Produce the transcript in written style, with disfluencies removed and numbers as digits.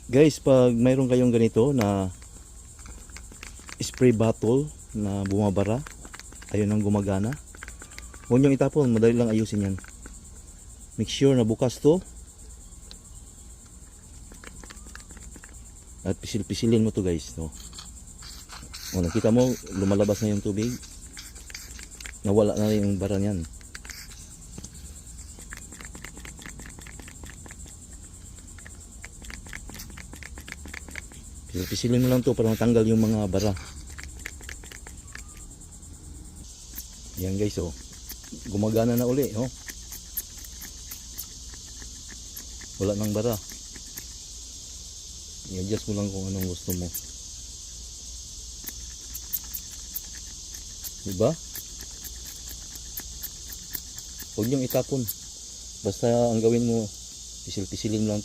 Guys, pag mayroon kayong ganito na spray bottle na bumabara, ayun ang gumagana, huwag niyong itapon, madali lang ayusin yan. Make sure na bukas to at pisil-pisilin mo to guys, no? O, nakita mo lumalabas na yung tubig, nawala na yung bara niyan. Pisil-pisilin mo lang to para matanggal yung mga bara. Yan guys, oh, gumagana na uli, oh. Wala nang bara. I-adjust mo lang kung anong gusto mo. Diba? Huwag niyong itapon. Basta ang gawin mo, pisil-pisilin lang